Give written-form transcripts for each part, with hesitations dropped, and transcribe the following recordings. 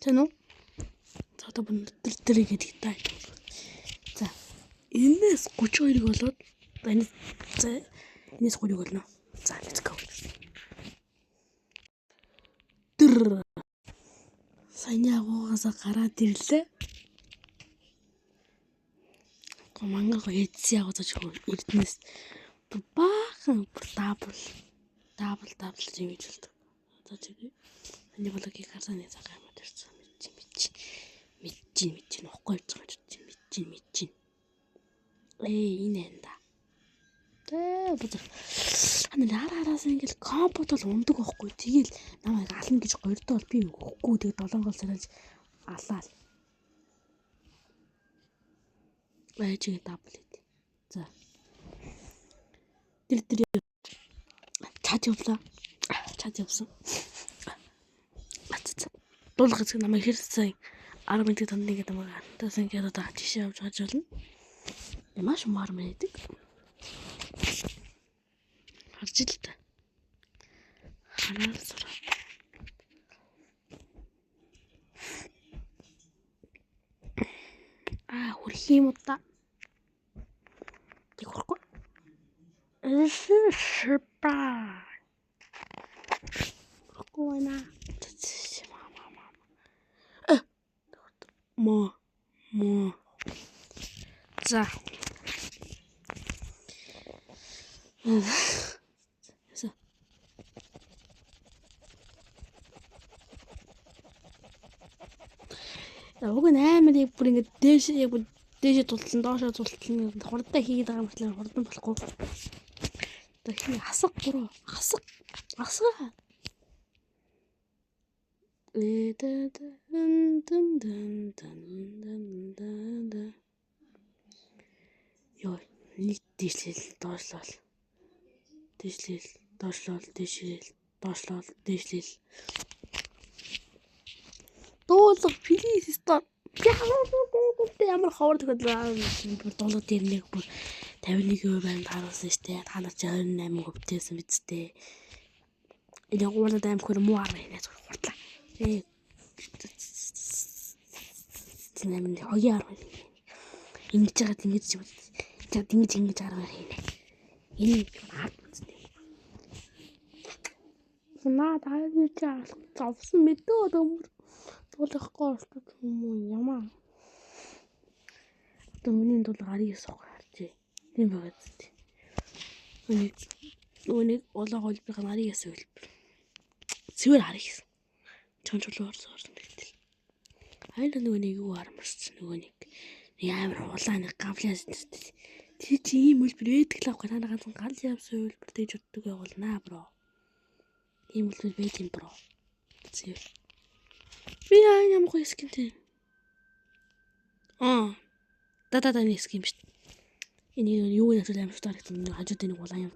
Тэ нү? За одоо тэр гэдэг таа. За. Энэс 32-ыг болоод энэс 3-ыг болно. За, let's go. Сайн агуугасаа гараад ирлээ. Мангаа эдси агуулж эрдэнэс баахан дабл юм гэж болдог. Одоо чи энэ блогийг харсаны цагаан юм дэрсэн мэдчин уухгүй явж байгаа мэдчин. Энэ энэ да. Хараас ингээл компот бол ундаг байхгүй. Тэгэл намайг ална гэж гордоо бол би өгөхгүй. Тэгээд 7 гол саралж алаал. Чигээ дабл хийх. За. Тэр чат явлаа. Чат явсан. Дуулгаж намайг хэрсэн 10 минут танд нэг юм аа. Тэс ингээд одоо жишээ авч гаж болно. Маш маар мэддэг. Харж л та. Хараа сура. Хүрх юм уу та? Тэг хүрхгүй. Шипа. Коина. Мо. За. Уг нь амар яг бүр ингэ дээшээ тулталсан доошоо тулталсан хурдтай хийгээд байгаа юм болохоор хурдан болохгүй. Одоо хий хасаг гурав хасаг. Ёо нэг дээшлэл доошлол. Дээшлэл. Дуулга плиз стоп. Ямар ховор төгөл дуулга дээр нэг бүр 51% байнд харуулсан штэ. Та нар чи 28% тээсэн биз дээ. Энэ гурлаад аим хөр муу арга хийнэ хурдлаа. Тэнэмэн хогийн арга ингэж байгаа ингэж арга хийнэ. Энэ арга үстэй. Наа тааж завсан мэдөө дөмөр. Дуулахгүй болчих юм уу ямаа. Одоо миний дуулга арыг суугаар харжээ. Тийм байгаад зү. Өнийг олоо би гарыг суулбар. Цэвэр харах гэсэн. Чончлоор суурсан тэгтэл. Хайр нэг юу харамсч нэг амар улаан нэг гавлаас тий чи ийм үлбэр ээдэг л авах та нар ганцхан гал явсан үлбэр тэгж утдаг байгуулнаа бро. Ийм үлбэр бэт юм бро. Цэвэр. Би ямар гоё скинтэй. Дата нэг скин биш. Энэ юу нэг амар шударсан хажууд нэг улаан юм.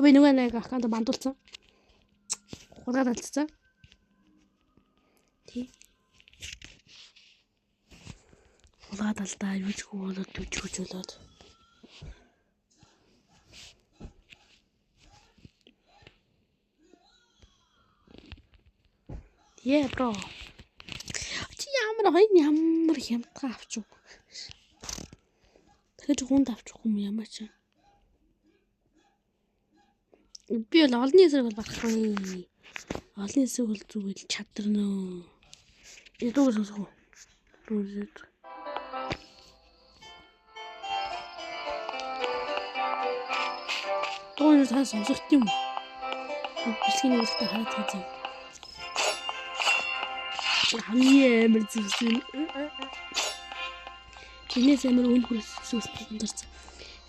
Би нэг аккаунт бандуулсан. Хургаад алдсан. Тий. Хургаад алдаа юучгүй болоод түжгүүч болоод. Бро. Чи ямар хямдгаа авчих. Тэгэхээр хүнд авчих юм ямар ч. Би бол олонний эсрэг бол барахгүй. Олонний эсрэг бол зүгээр чадрнаа. Эдгээр сонсох уу? Тооны цаас сонсох юм. Бэлгийн үстэй хараад байгаа. Хамгийн амар зүсүн. Энэс амар өнхөр сүстэй дурсан.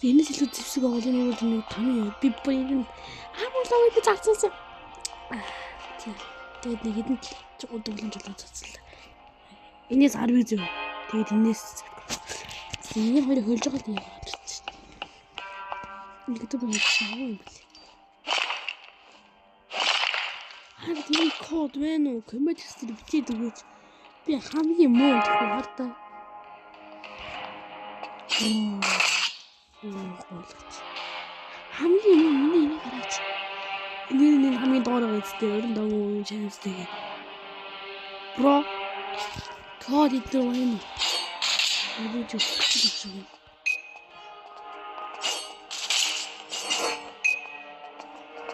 Энэс илүү зэвсэг оголын нэг таны би бүр амарлаа би цацсан. Тэгээд нэг хэдэн удаа болон цацлаа. Энэс 10 зөө. Тэгээд энэс энэ хоёр хөлж байгаа тийм байна. Нэг төв нэг шаа юм бэл. Тийм код вэ нөө комментс бичээд өгөөч. Би хамгийн муу хардаа. Хамгийн муу миний энийг хараач. Энэ хамгийн доор байгаа үстэй 20 дагуу чанастэй. Бро Код идэр байна. Эвэж өгчих.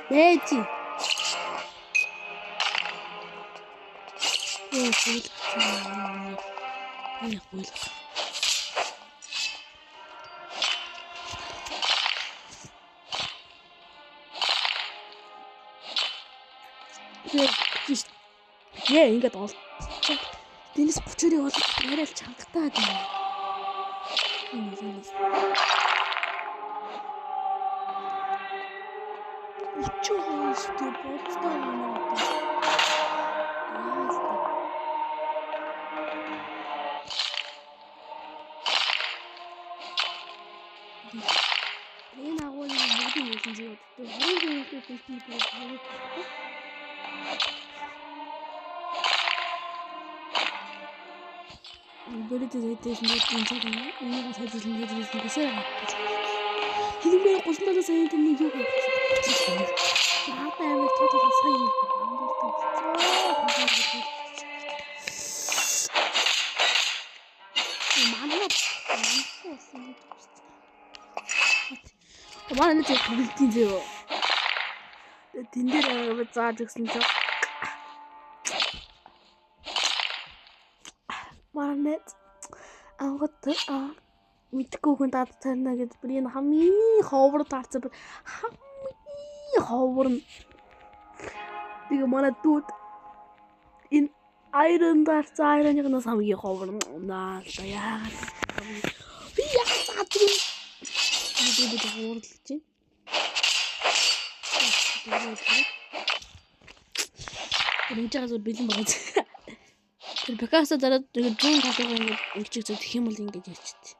Бэти. Яа хөл. Яа ингээд ол. Дэнэс 30-ыг бол арай л чангатаа дээ. Энэ. Ичүүхтэй болцоо юм. Энэ агуулгын бүгдийн хэлсэн зүйл өгдөө. 20 минутын хэлсэн зүйл. Бэлэдээ дэсэн дээр цаг энийг хайрлуулсан гэсэн. Хинбэ гуснаа сайн тэний юу гэх юм. Наадаа амир тотоо сайн юм. Манай нэг хэлтийн зөө. Тэн дээр зааж өгсөн ч Марнет ангат мэдгүй хүн даад цаана гэж бүр энэ хамгийн ховор таарсан хамгийн ховор нь тэгээ манай дүүд энэ айрон даарсан айроныг нас хамгийн ховор наа яагаад би яагаад цаад юм би хуурлж байна энэ бэлэн байгаа. Тэр бакаса дараа тэгээд 100 талыг ингэж зөтөх юм бол ингэж ярьчихдээ.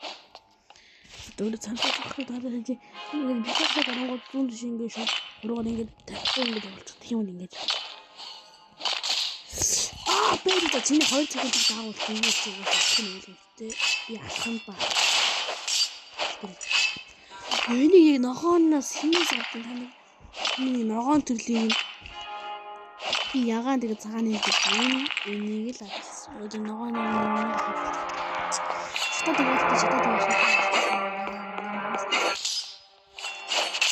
Дөрөв цаанаа тоххой дараа энэ бакаса дараа 100 шиг ингэж шууд уруугаар ингэж тавьсан ингэж болчих юм бол ингэж. Бэлэн чиний 2 цагийн даагуул ингэж өгөх юм үлгэртэй. Би алхан ба. Энийг ногооноос хийс авсан тань. Миний ногоон төрлийн би ягаан тэгээ цагааны нэг энийг л авсан. Өөд ногооны шатад байгаа.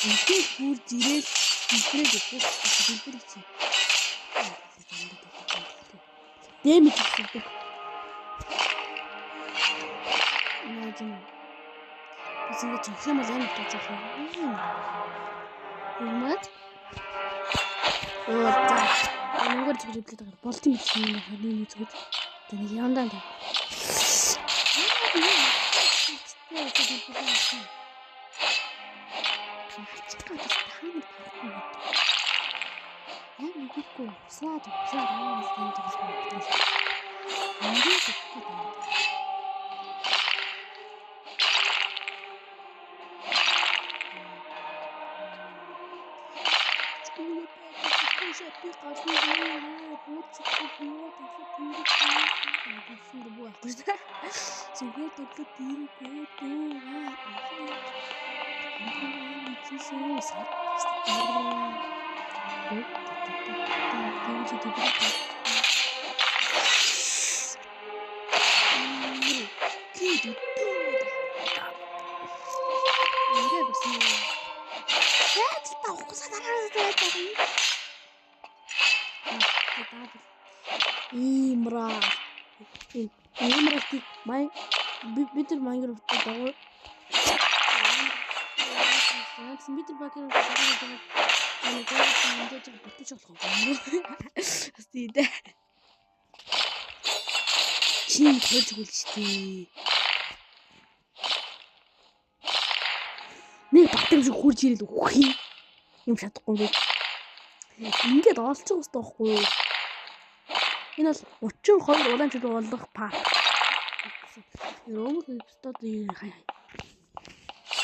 Ингээд бүр жирэл хэлбэрээ хэлбэр чи. Дэмэж хийдэг. Наачин. Эцэг ч юм бол амар тооцох юм. Юмат. Өнгөр зүгт байгаа болтын юм харин зүгт. Тэнийг яндаа. Bitter Minecraft дагуу Bitter Minecraft бүтэж болох юм. Чи тойж өгөл штий. Нэг батгам шиг хурж ирэл өгөх юм чадахгүй би. Ингээд олцсон ус тоохгүй юу? Энэ бол 32 улаан чөлөө болох парк. Ром хэвстад хай.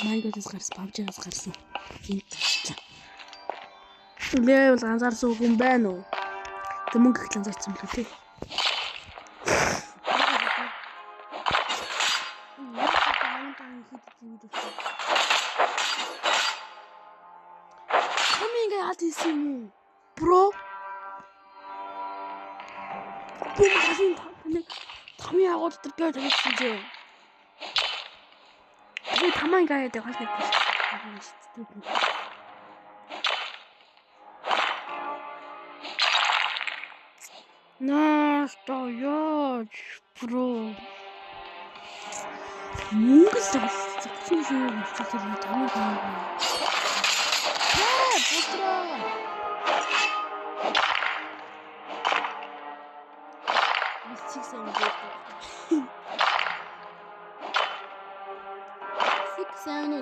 Майгоос гарсан, павжаас гарсан. Энд. Левел ганцаарсан хүн байна уу? Тэ мөнгө их ланзаарсан билүү те. Каминг яад хийсэн юм. Бро. Бум нэг тамийн агуу дотор гээд тавьчихсан зөө. Би таман гаяад хол нэг биш. Нааштай яач бро. Монгол зогссон шүү болчихлоо таман гаяад. Бутра.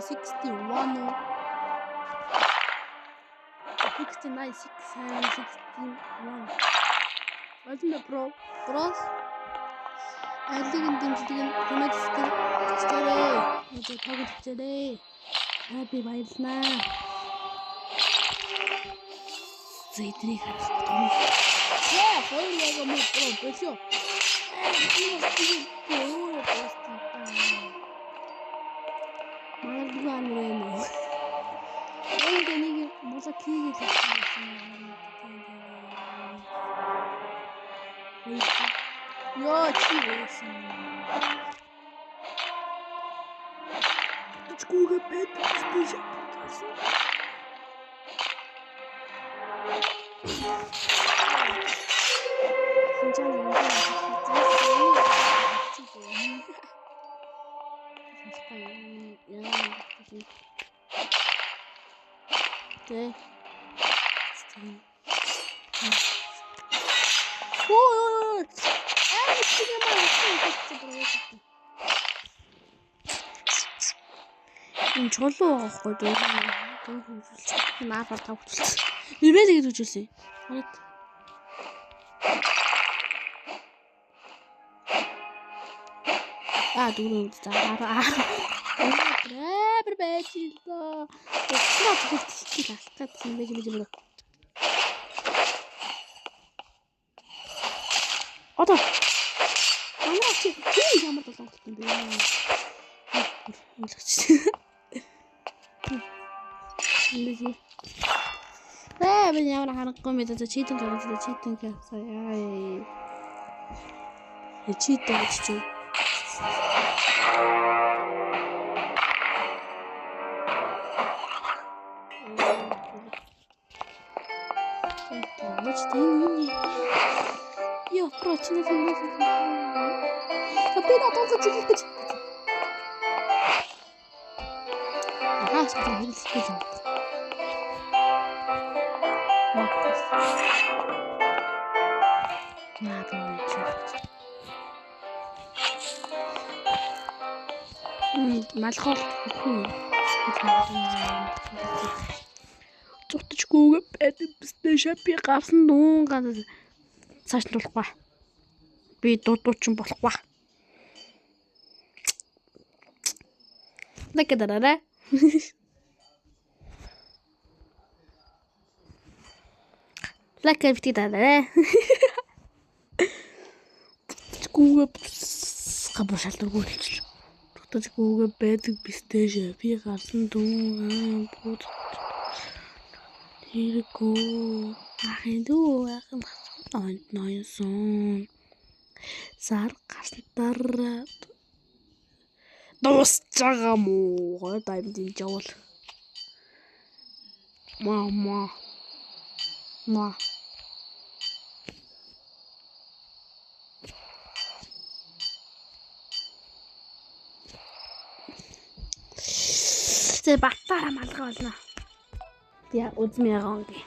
61. 69, 61. Олно бро. Брос. Алигын дэмжлэг нь хэмээгсдэг. Тэцээрээ. Өдөө тоглолцээрээ. Би баярлнаа. Зэйдрийг харах том. Яа, хоёулаа мөн бро бэшөө. Маргаанрено. Энийг моза кигээд байсан. Ёо чи байсан. Тучгүйгээ бэд биш. Okay. Oh, энэ чулуу аахгүй дээ. Наафар тавчилсан. Нэмээд ингэж үжүүлсэн. Хараад. Дөрөв заараа. Бэр бэчилдоо. Тэсна зүгтчихлээ алтаад юм байж бэр. Одоо. Манай чи ямар толгойлсон бэ? Эндээ. Би ямар харахгүй мэд за читэн тоглож читэн гэсэн. Читэн гэж чи. Ё, прочно финал. Победа только чуть-чуть. Ага, смотри, видите. Малхол хүү. Зутчгүйгээ байдаг бистэ шапи гарсан дуун ганц цааш нь болохгүй. Би дуудуучин болохгүй. Накадараа. Лакавти дараа. Зутчгүйгээ габшаал дөргүүлчихлээ. Зутчгүйгээ байдаг бистэ шапи гарсан дуун бод. Тэргөө ахын дүү ахын ноёсон сар гарсан дараа дуусч байгаа мó даймдын жавал мама Тэ баттараа малгай болно. Я үзмээрон гээ.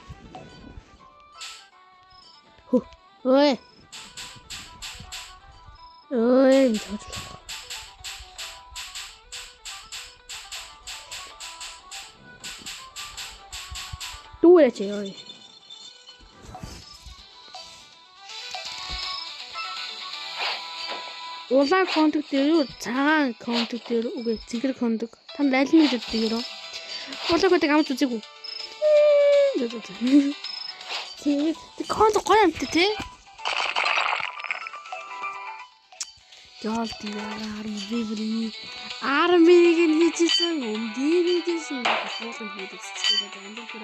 Ой. Дүүрээч ой. Улаан контакт дээр цагаан контакт дээр үгүй цэгэр контакт. Танд аль нэг гэдэг юм. Улаан контакт амт үзээгүй. Тэг конт гоё амт тий. Яалт армиг нь хийжсэн өмдийн хийжсэн болгон хийдэгсчихлээ амдэр бүр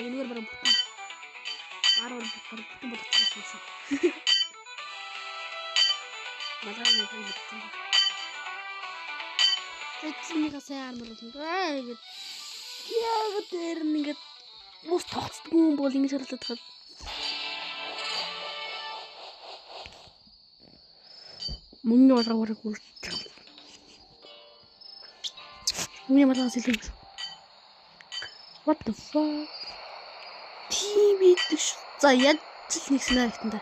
энэгээр бараг бүтэн болгочихсон шүү. Энийгээ сайн армор болно. Ингээд яа дээр нь ингээд ус тогтдгүй юм бол ингэж харагдаад хаад. Мөнгө болгоорой гүр. Миний малгай сэлгэн. What the fuck? TV дэш. За яд л нэг сценарий ихтэн да.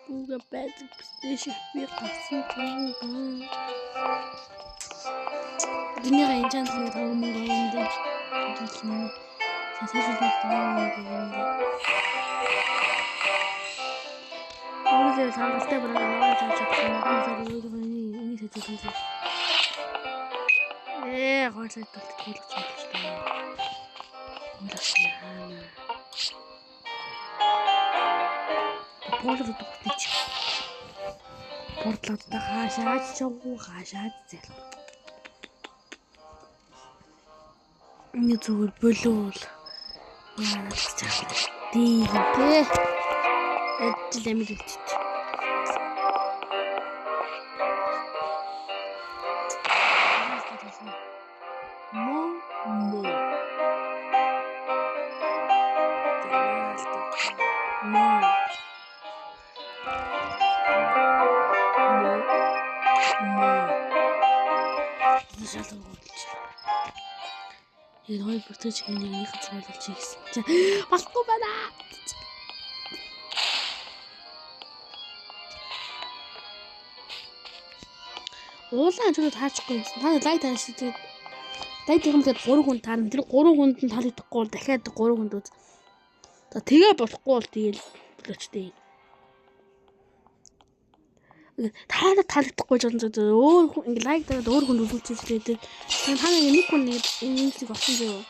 Google Basic Station би гацсан юм. Дүнийга энэ чанар нэг таван мөнгө өгөндөө. Сасажуулах юм. Өөрөөр хангалттай бараг наваа чадсан юм. Энийг хэвчээ. Гойлоод төлөвлөж байна. Яана. Полроо дутчих. Портлуудаа хаашаач хаашаач зэл. Энэ зүгээр болов. Яа цааш. Дийгээ. Ажил амир үлдчих. Энэ хоёр бүртгэж хийнэ нэг цоолж хийсэн. Болохгүй байна. Уулаа ч таачихгүй юм. Та лайк тааш тэгээд лайк хиймдээ 3 хүн таарна. Тэр 3 хүнд нь тал идэхгүй бол дахиад 3 хүнд үз. За тэгээ болохгүй бол тэгэл болоочтой. Таад таалагдахгүй жоо өөр ингээ лайк дараад өөр хүнд үзүүлчихлээ дээ. Тэгээд та нэг хүн нэг энэнийг олсон зөө.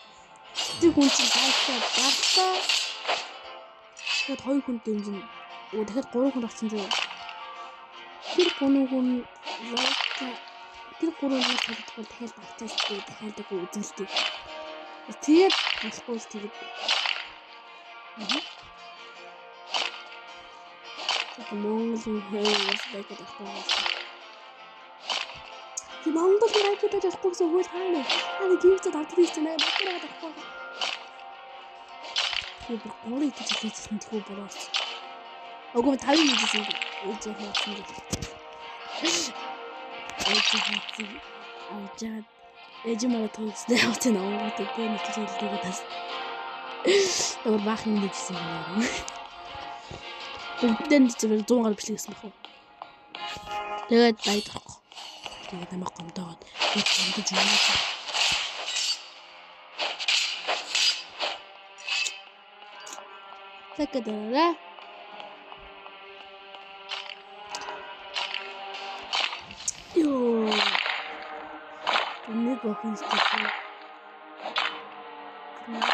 Тэр хүн чинь лайктаа багтаа. Тэгээд 2 хүнд дэмжин. Дахиад 3 хүнд олсон зөө. Тэр хүн лайктаа тэр 3 хүнд таалагдахгүй дахиад багтаасгүй дахиад үзүүлдэг. Тэгээд болохгүй л тэгээд. Монголын хөөс байгаад байна. Die Mongolen reichen da doch so gut rein. Alle Gifte da drin sind aber doch. Die Mongolen die sich nicht gut belastet. Auch mit Teilen die sind und so hat sie. Ejimara toos der hat den auch der nicht so das. Aber machen nicht so. Und dann ist es so ein bisschen machen. Der hat weiter. Der macht kommt dort. Jetzt kommt die Junge. Sag da. Jo. Mir braucht nicht das. Ja, das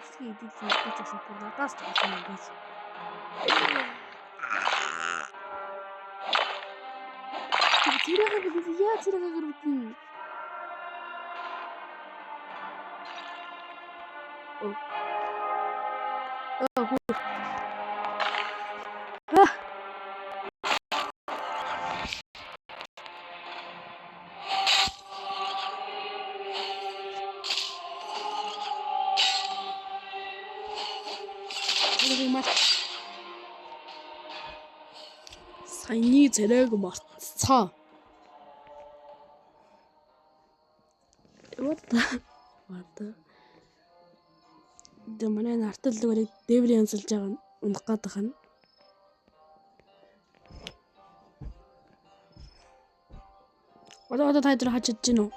ist die Schokolade. Das ist nicht. Тирага гэдэг яа тирагаар үтэн. Саяны зэрэг мартцаа. What? Дэмэнэ нартал дөрөг дээврийн янзалж байгаа унах гээд байгаа нь. Одоо тайдэр хаач идэж гинөө.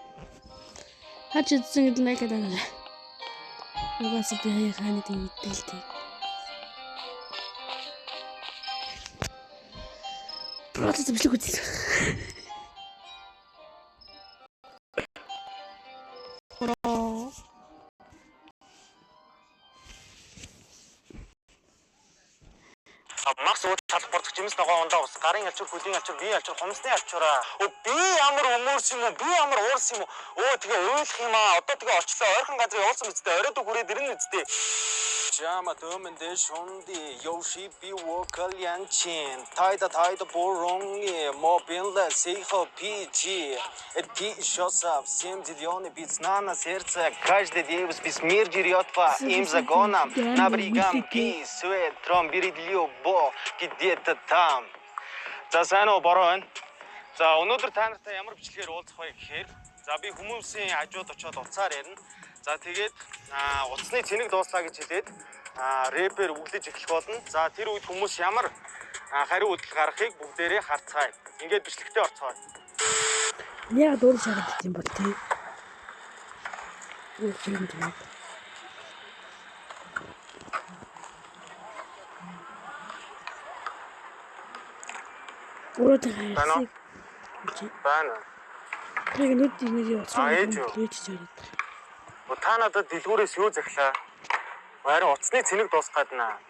Хаач идсэн гэдэг лайк гэдэг. Угаас би хааны тийм мэдээлтэй. Просто бишлэг үзсэн. Макс ууж салбарт жимс ногоо ондоо ус гарын алчур хөлийн алчур бие алчур хумсны алчураа би ямар өмөрс юм уу би ямар уурс юм уу тэгээ уйлах юм аа одоо тэгээ олчлоо ойрхон газрын уулсан үстэй оройд хүрээд ирнэ үстэй Pijama dömende shundi Yoshi bi wokal yanchin Tayda borongi Mobinle сейхо пичи Ти шосав 7 миллионы бицна на сердце Каждый день без мир жрет по им законам На бригамки свет Тром берет любовь где-то там За сайн уу бороо байна. За өнөөдөр та нартай ямар бичлэгээр уулзах вэ гэхээр за би хүмүүсийн хажууд очиод уцаар ярина. За тэгээд уцсны цэник дууслаа гэж хэлээд рэпер өглөж эхлэх болно. За тэр үед хүмүүс ямар хариу үйлдэл гаргахыг бүгдээрээ харцгаая. Ингээд бичлэгтээ орцгоё. Яг дуурай шаргал юм бол тий. Юу юм бэ? Урд хайрсыг байна. Яг нүд нэрийг уцаар хэлж чараад. Та надад дэлгүүрээс юу захлаа? Харин уцсны цэник дуусгаад наа.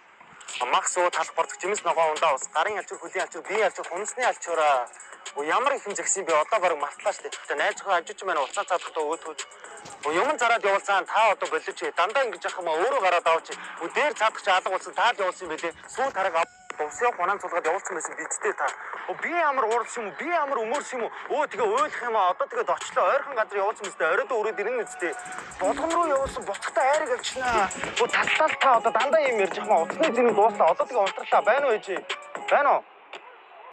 Макс уу талбарт жимс ногоо ундаа ус гарын алчур хөлийн алчур биеийн алчур хумсны алчураа. Ямар их юм зэгсэн би одоо бараг мартлаа штэ. Тэ найзгаа ажиж маань уцаа цаадахтаа өөдөөж. Юм зараад явуулсан та одоо болооч. Дандаа ингэж яхах юм өөрөө гараад авч. Дээр цаадах чи алга болсон таад явуулсан байлээ. Сүү тараг Бовсоо хонан цулгаад явуулсан байсан бидтэй та. Би ямар уурс юм уу? Би ямар өмөрс юм уу? Тэгээ ойлгох юм аа. Одоо тэгээд очлоо. Ойрхон газар явуулсан мэт оройд өрөөд ирнэ үстэй. Болгон руу явуулсан буцахтаа айраг авчнаа. Талтал та одоо дандаа юм ярьж байгаа маа. Утасны зэнийг дуусна. Одоо тэгээ унтралтаа байна уу ээж? Байна уу?